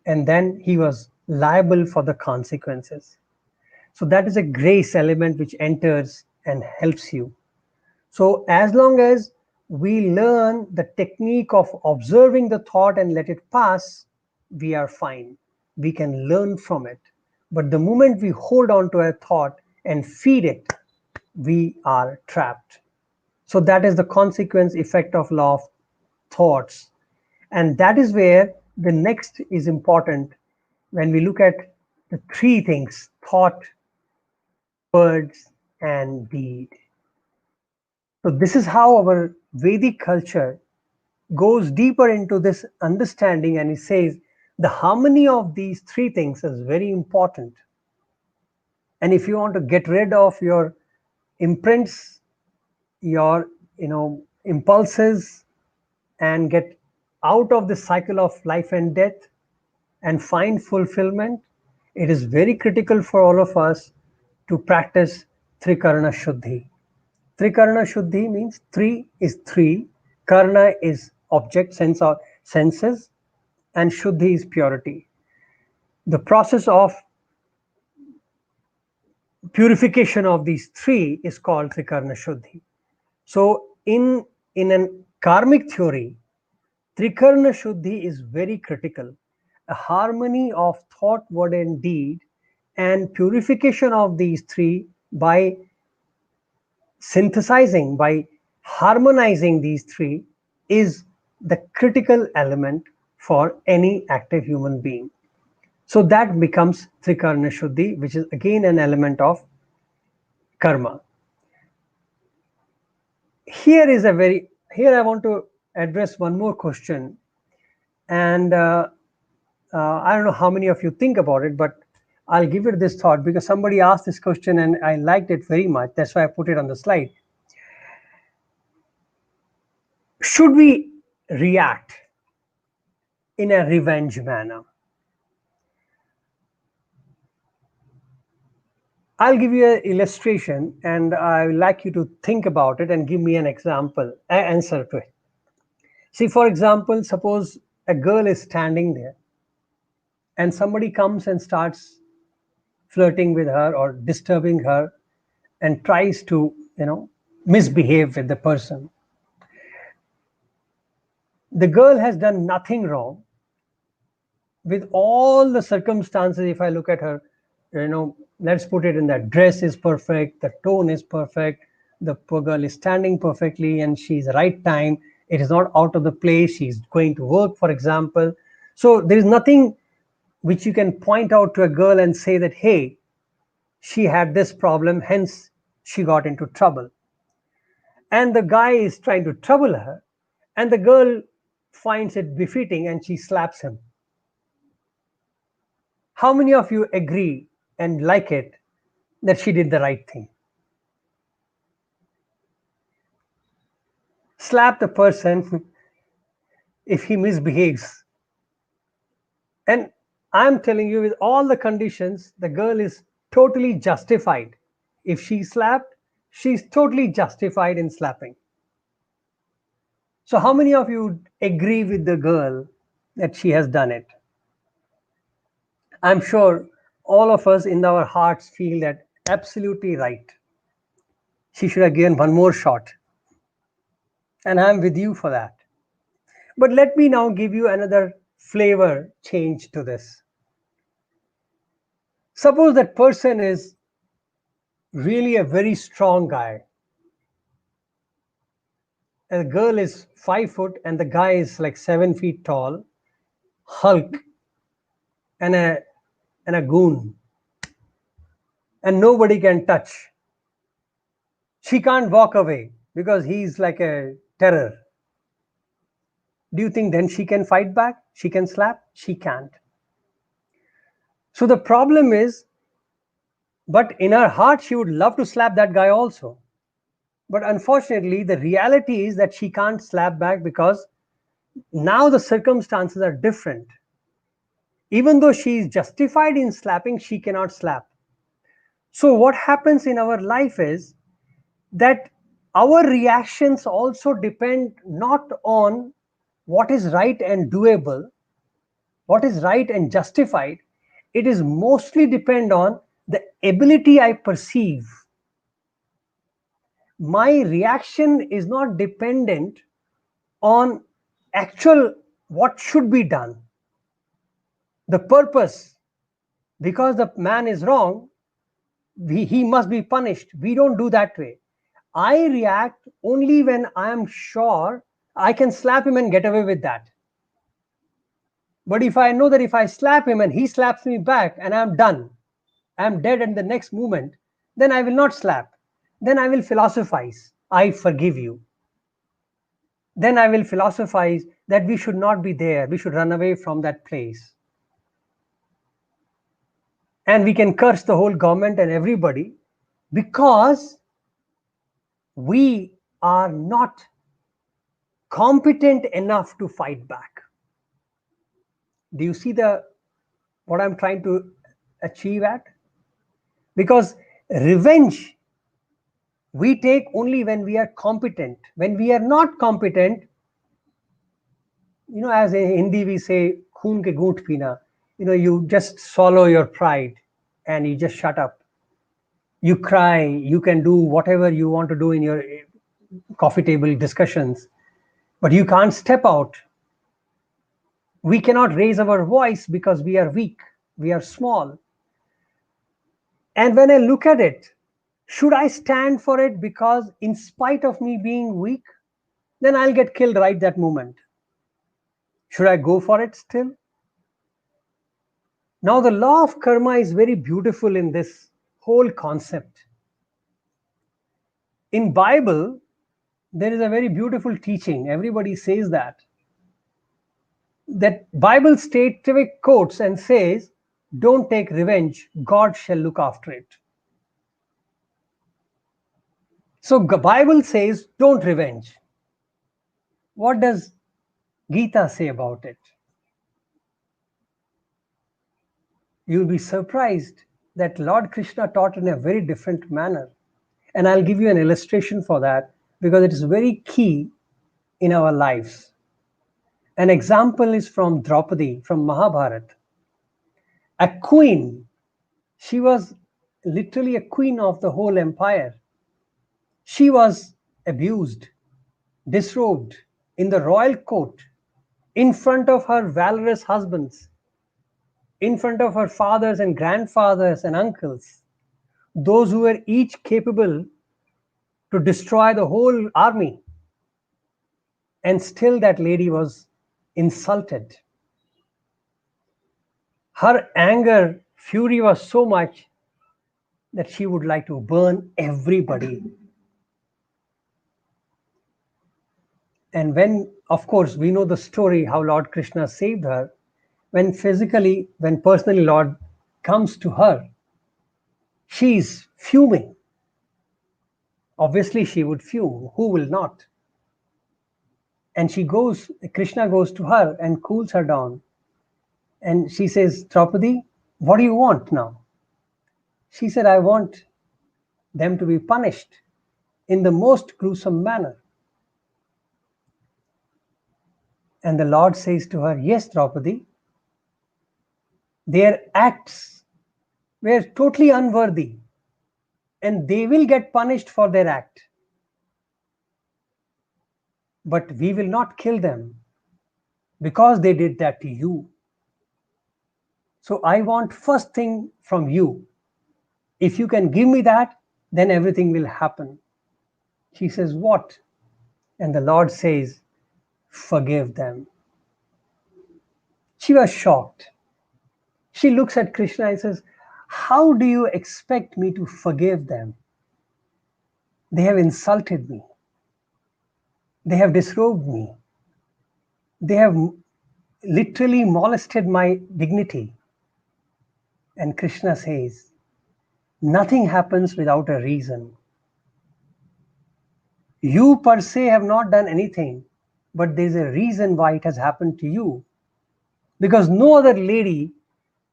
and then he was liable for the consequences. So that is a grace element which enters and helps you. So as long as we learn the technique of observing the thought and let it pass, we are fine. We can learn from it. But the moment we hold on to a thought and feed it, we are trapped. So that is the consequence effect of law of thoughts. And that is where the next is important when we look at the three things: thought, words, and deed. So this is how our Vedic culture goes deeper into this understanding, and it says the harmony of these three things is very important. And if you want to get rid of your imprints, your impulses, and get out of the cycle of life and death and find fulfillment, it is very critical for all of us to practice Trikarna Shuddhi. Trikarna Shuddhi means three is three, Karna is object, sense or senses, and Shuddhi is purity. The process of purification of these three is called Trikarna Shuddhi. So in an karmic theory, Trikarna Shuddhi is very critical. A harmony of thought, word, and deed, and purification of these three by synthesizing, by harmonizing these three, is the critical element for any active human being. So that becomes Trikarna Shuddhi, which is again an element of karma. Here I want to address one more question, and I don't know how many of you think about it, but I'll give it this thought because somebody asked this question and I liked it very much. That's why I put it on the slide. Should we react in a revenge manner? I'll give you an illustration and I would like you to think about it and give me an example, an answer to it. See, for example, suppose a girl is standing there and somebody comes and starts flirting with her or disturbing her and tries to, misbehave with the person. The girl has done nothing wrong. With all the circumstances, if I look at her, let's put it in that dress is perfect, the tone is perfect, the poor girl is standing perfectly and she's right time, it is not out of the place, she's going to work, for example. So there is nothing which you can point out to a girl and say that, hey, she had this problem, hence she got into trouble. And the guy is trying to trouble her, and the girl finds it befitting and she slaps him. How many of you agree and like it that she did the right thing? Slap the person if he misbehaves. And I'm telling you, with all the conditions, the girl is totally justified. If she slapped, she's totally justified in slapping. So, how many of you agree with the girl that she has done it? I'm sure all of us in our hearts feel that absolutely right. She should have given one more shot. And I'm with you for that. But let me now give you another flavor change to this. Suppose that person is really a very strong guy. A girl is 5 foot and the guy is like 7 feet tall, Hulk, and a goon, and nobody can touch. She can't walk away because he's like a terror. Do you think then she can fight back? She can slap? She can't. So the problem is, but in her heart, she would love to slap that guy also. But unfortunately, the reality is that she can't slap back because now the circumstances are different. Even though she is justified in slapping, she cannot slap. So, what happens in our life is that our reactions also depend not on what is right and doable, what is right and justified. It is mostly depend on the ability I perceive. My reaction is not dependent on actual what should be done, the purpose. Because the man is wrong, he must be punished. We don't do that way. I react only when I am sure I can slap him and get away with that. But if I know that if I slap him and he slaps me back and I'm done, I'm dead in the next moment, then I will not slap. Then I will philosophize. I forgive you. Then I will philosophize that we should not be there. We should run away from that place. And we can curse the whole government and everybody because we are not competent enough to fight back. Do you see the what I'm trying to achieve at? Because revenge we take only when we are competent. When we are not competent, as in Hindi we say, "Khoon ke goot pina." You just swallow your pride and you just shut up. You cry. You can do whatever you want to do in your coffee table discussions, but you can't step out. We cannot raise our voice because we are weak. We are small. And when I look at it, should I stand for it because in spite of me being weak, then I'll get killed right that moment. Should I go for it still? Now the law of karma is very beautiful in this whole concept. In Bible, there is a very beautiful teaching. Everybody says that Bible straightaway quotes and says, don't take revenge, God shall look after it. So the Bible says, don't revenge. What does Gita say about it? You'll be surprised that Lord Krishna taught in a very different manner. And I'll give you an illustration for that because it is very key in our lives. An example is from Draupadi, from Mahabharata. A queen, she was literally a queen of the whole empire. She was abused, disrobed in the royal court, in front of her valorous husbands, in front of her fathers and grandfathers and uncles, those who were each capable to destroy the whole army. And still that lady was insulted. Her anger, fury was so much that she would like to burn everybody. And when, of course, we know the story how Lord Krishna saved her, when personally Lord comes to her, she's fuming. Obviously, she would fume. Who will not? And Krishna goes to her and cools her down. And she says, Draupadi, what do you want now? She said, I want them to be punished in the most gruesome manner. And the Lord says to her, yes, Draupadi, their acts were totally unworthy and they will get punished for their act. But we will not kill them because they did that to you. So I want first thing from you. If you can give me that, then everything will happen. She says, what? And the Lord says, forgive them. She was shocked. She looks at Krishna and says, how do you expect me to forgive them? They have insulted me. They have disrobed me. They have literally molested my dignity. And Krishna says, nothing happens without a reason. You per se have not done anything, but there's a reason why it has happened to you. Because no other lady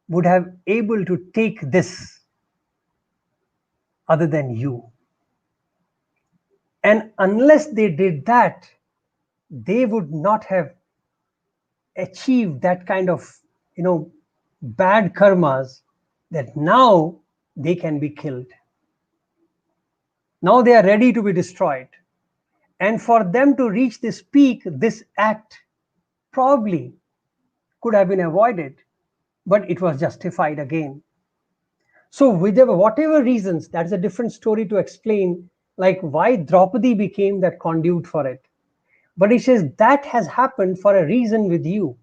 would have able to take this other than you. And unless they did that, they would not have achieved that kind of, bad karmas that now they can be killed. Now they are ready to be destroyed. And for them to reach this peak, this act probably could have been avoided, but it was justified again. So, with whatever reasons, that's a different story to explain, like why Draupadi became that conduit for it. But he says that has happened for a reason with you.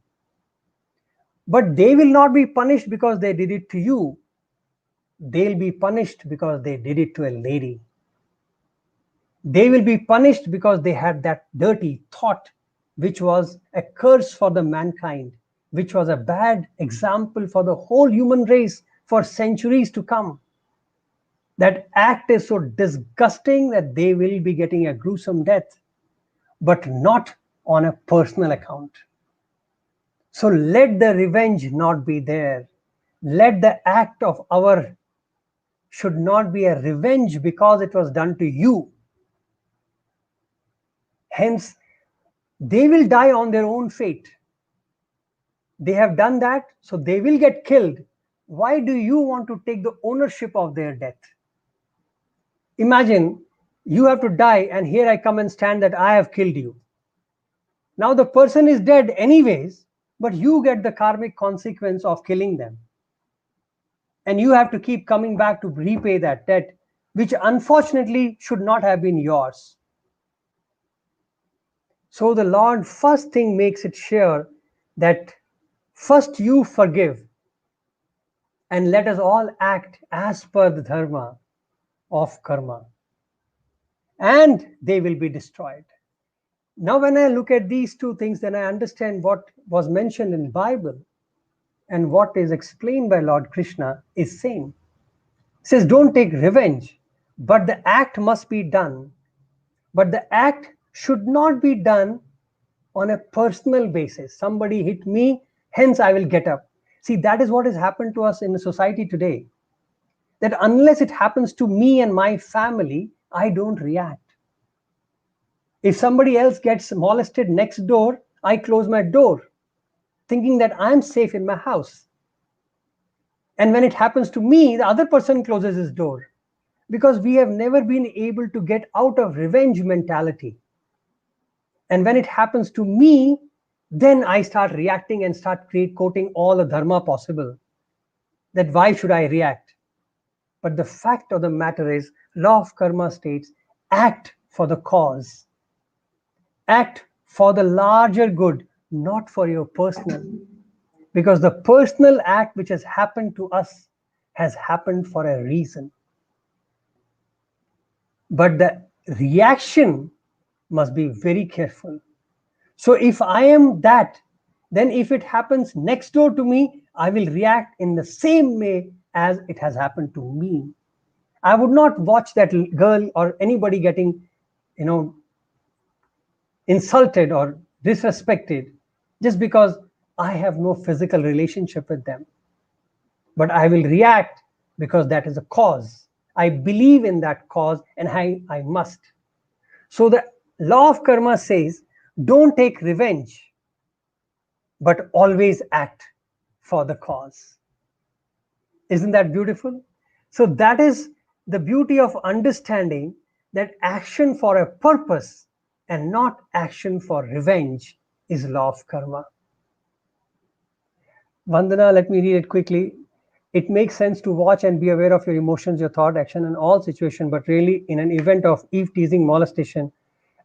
But they will not be punished because they did it to you. They'll be punished because they did it to a lady. They will be punished because they had that dirty thought, which was a curse for the mankind, which was a bad example for the whole human race for centuries to come. That act is so disgusting that they will be getting a gruesome death, but not on a personal account. So let the revenge not be there. Let the act of our should not be a revenge because it was done to you. Hence, they will die on their own fate. They have done that, so they will get killed. Why do you want to take the ownership of their death? Imagine you have to die, and here I come and stand that I have killed you. Now the person is dead anyways, but you get the karmic consequence of killing them. And you have to keep coming back to repay that debt, which unfortunately should not have been yours. So the Lord first thing makes it sure that first you forgive, and let us all act as per the dharma of karma, and they will be destroyed. Now when I look at these two things, then I understand what was mentioned in Bible and what is explained by Lord Krishna is same. It says don't take revenge, but the act must be done. But the act should not be done on a personal basis. Somebody hit me, hence I will get up. See, that is what has happened to us in the society today. That unless it happens to me and my family, I don't react. If somebody else gets molested next door, I close my door, thinking that I'm safe in my house. And when it happens to me, the other person closes his door, because we have never been able to get out of revenge mentality. And when it happens to me, then I start reacting and start quoting all the dharma possible. That why should I react? But the fact of the matter is, law of karma states, act for the cause. Act for the larger good, not for your personal. Because the personal act which has happened to us has happened for a reason. But the reaction must be very careful. So if I am that, then if it happens next door to me, I will react in the same way as it has happened to me. I would not watch that girl or anybody getting, insulted or disrespected just because I have no physical relationship with them. But I will react because that is a cause. I believe in that cause and I must. So the law of karma says, don't take revenge, but always act for the cause. Isn't that beautiful? So that is the beauty of understanding that action for a purpose and not action for revenge is law of karma. Vandana, let me read it quickly. It makes sense to watch and be aware of your emotions, your thought, action, in all situations, but really, in an event of eve teasing, molestation,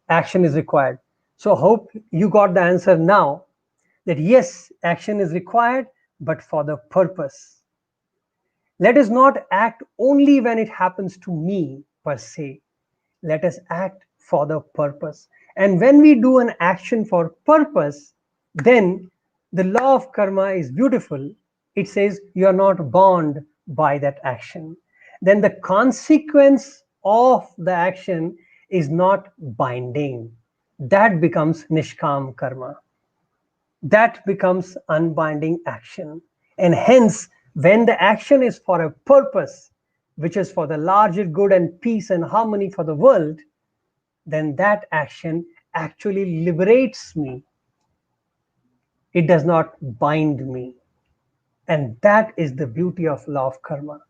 action is required. So, hope you got the answer now that yes, action is required, but for the purpose. Let us not act only when it happens to me per se. Let us act for the purpose. And when we do an action for purpose, then the law of karma is beautiful. It says you are not bound by that action. Then the consequence of the action is not binding. That becomes nishkam karma. That becomes unbinding action. And hence, when the action is for a purpose, which is for the larger good and peace and harmony for the world, then that action actually liberates me. It does not bind me. And that is the beauty of law of karma.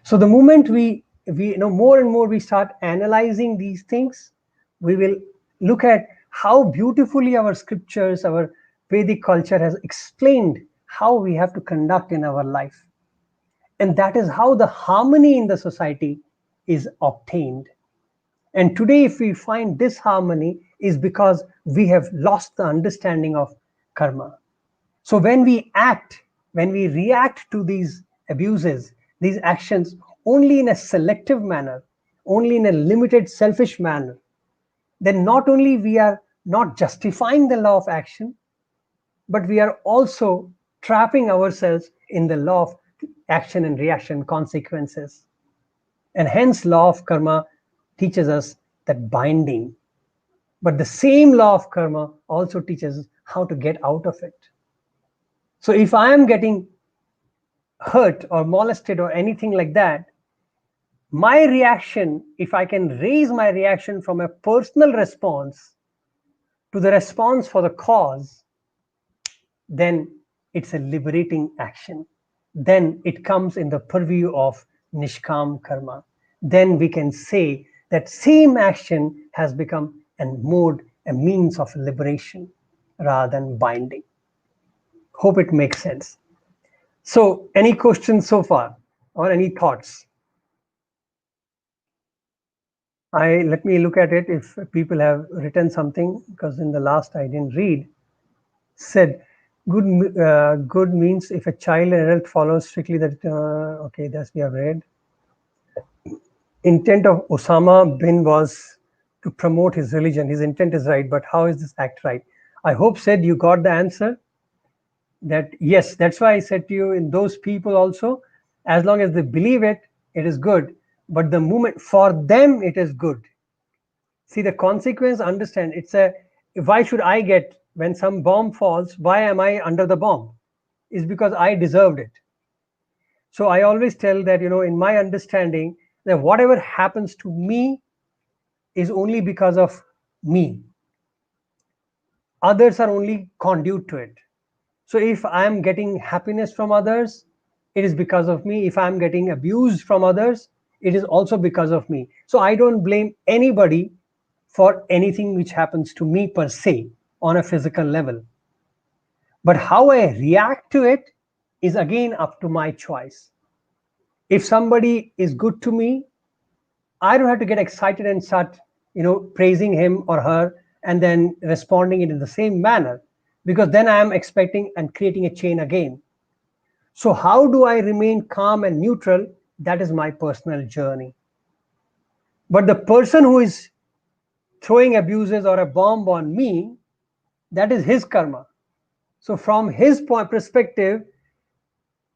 So the moment we more and more we start analyzing these things, we will look at how beautifully our scriptures, our Vedic culture has explained how we have to conduct in our life. And that is how the harmony in the society is obtained. And today, if we find disharmony, is because we have lost the understanding of karma. So when we react to these abuses, these actions only in a selective manner, only in a limited selfish manner, then not only we are not justifying the law of action, but we are also trapping ourselves in the law of action and reaction consequences. And hence law of karma teaches us that binding. But the same law of karma also teaches us how to get out of it. So if I am getting hurt or molested or anything like that, my reaction, if I can raise my reaction from a personal response to the response for the cause, then it's a liberating action. Then it comes in the purview of nishkam karma. Then we can say that same action has become a mode, a means of liberation rather than binding. Hope it makes sense. So, any questions so far or any thoughts? I let me look at it if people have written something because in the last I didn't read. Said good means if a child and adult follows strictly that okay, that's we have read. Intent of Osama bin was to promote his religion. His intent is right, but how is this act right? I hope said you got the answer. That yes, that's why I said to you in those people also, as long as they believe it, it is good. But the moment for them it is good. See the consequence, understand it's a why should I get when some bomb falls, why am I under the bomb? Is because I deserved it. So I always tell that, in my understanding, that whatever happens to me is only because of me. Others are only conduit to it. So if I am getting happiness from others, it is because of me. If I'm getting abused from others, it is also because of me. So I don't blame anybody for anything which happens to me per se on a physical level. But how I react to it is again up to my choice. If somebody is good to me, I don't have to get excited and start, praising him or her and then responding it in the same manner because then I am expecting and creating a chain again. So how do I remain calm and neutral? That is my personal journey. But the person who is throwing abuses or a bomb on me, that is his karma. So from his point perspective,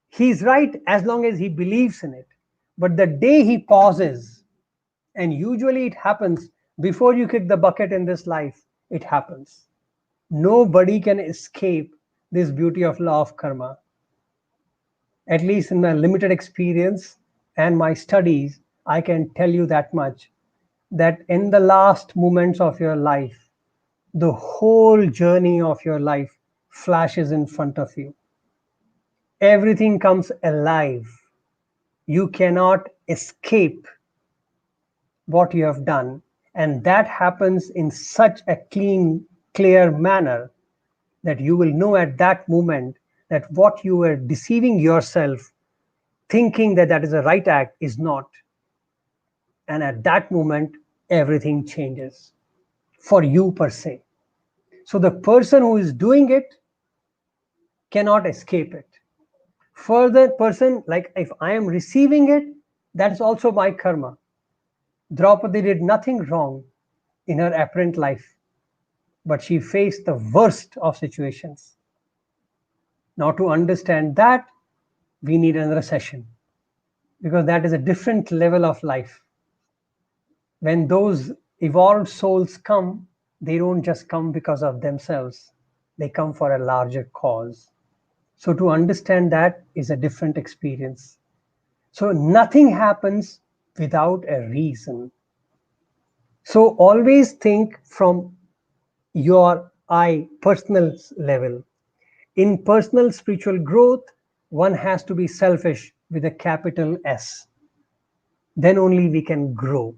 he's right as long as he believes in it. But the day he pauses, and usually it happens before you kick the bucket in this life, it happens. Nobody can escape this beauty of law of karma. At least in my limited experience and my studies, I can tell you that much that in the last moments of your life, the whole journey of your life flashes in front of you. Everything comes alive. You cannot escape what you have done. And that happens in such a clean, clear manner that you will know at that moment that what you were deceiving yourself, thinking that that is a right act, is not. And at that moment, everything changes for you per se. So the person who is doing it cannot escape it. Further person, like if I am receiving it, that's also my karma. Draupadi did nothing wrong in her apparent life, but she faced the worst of situations. Now, to understand that, we need another session because that is a different level of life. When those evolved souls come, they don't just come because of themselves, they come for a larger cause. So, to understand that is a different experience. So, nothing happens without a reason. So, always think from your I personal level. In personal spiritual growth, one has to be selfish with a capital S. Then only we can grow.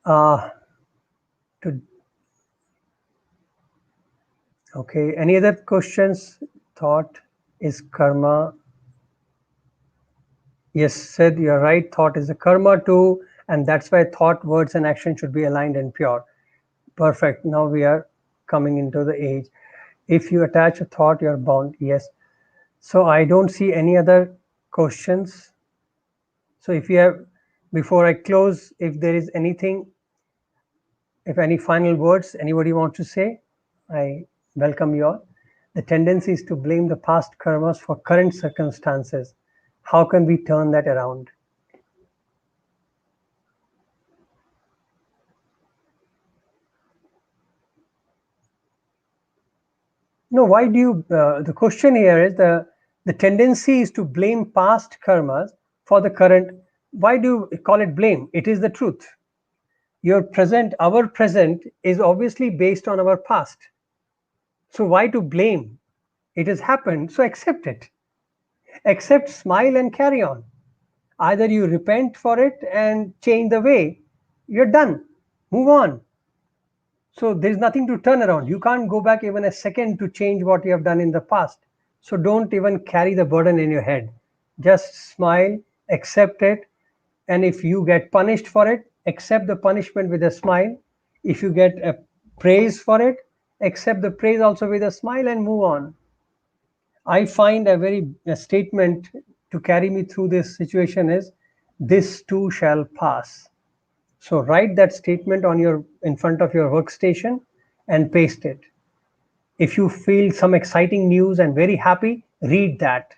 Uh, to, okay, any other questions? Thought is karma. Yes, said you're right. Thought is a karma too, and that's why thought, words, and action should be aligned and pure. Perfect. Now we are coming into the age. If you attach a thought, you're bound. Yes. So I don't see any other questions. So if you have, before I close, if there is anything, if any final words anybody wants to say, I welcome you all. The tendency is to blame the past karmas for current circumstances. How can we turn that around? No, why do you, the question here is the tendency is to blame past karmas for the current. Why do you call it blame? It is the truth. Your present, our present is obviously based on our past. So why to blame? It has happened, so accept it. Accept, smile, and carry on. Either you repent for it and change the way, you're done. Move on. So there's nothing to turn around. You can't go back even a second to change what you have done in the past. So don't even carry the burden in your head. Just smile, accept it, and if you get punished for it, accept the punishment with a smile. If you get a praise for it, accept the praise also with a smile and move on. I find a statement to carry me through this situation is, this too shall pass. So write that statement on your in front of your workstation and paste it. If you feel some exciting news and very happy, read that.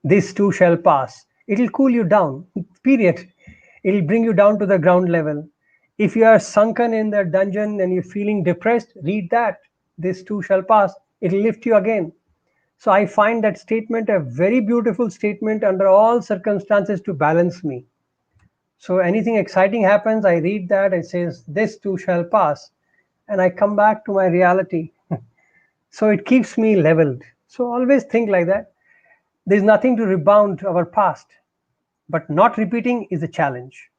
This too shall pass. It'll cool you down, period. It'll bring you down to the ground level. If you are sunken in the dungeon and you're feeling depressed, read that. This too shall pass. It'll lift you again. So I find that statement a very beautiful statement under all circumstances to balance me. So anything exciting happens, I read that, it says, this too shall pass. And I come back to my reality. So it keeps me leveled. So always think like that. There's nothing to rebound our past, but not repeating is a challenge.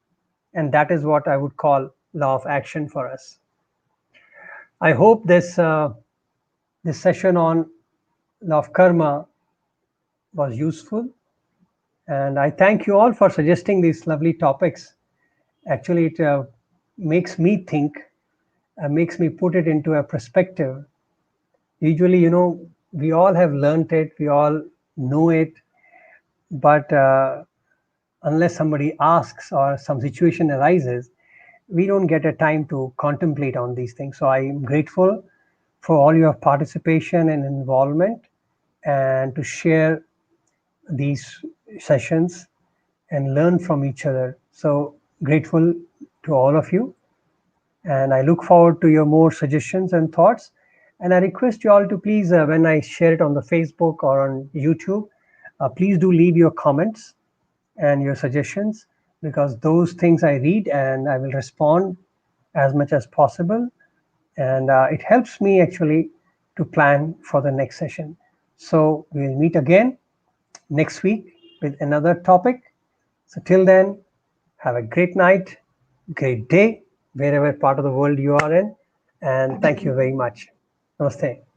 And that is what I would call law of action for us. I hope this session on law of karma was useful. And I thank you all for suggesting these lovely topics. Actually, it makes me think, makes me put it into a perspective. Usually, we all have learned it, we all know it, but unless somebody asks or some situation arises, we don't get a time to contemplate on these things. So I'm grateful for all your participation and involvement and to share these sessions and learn from each other. So grateful to all of you. And I look forward to your more suggestions and thoughts. And I request you all to please, when I share it on the Facebook or on YouTube, please do leave your comments and your suggestions, because those things I read and I will respond as much as possible. And it helps me actually to plan for the next session. So we'll meet again next week with another topic. So till then, have a great night, great day, wherever part of the world you are in. And thank you very much. Namaste.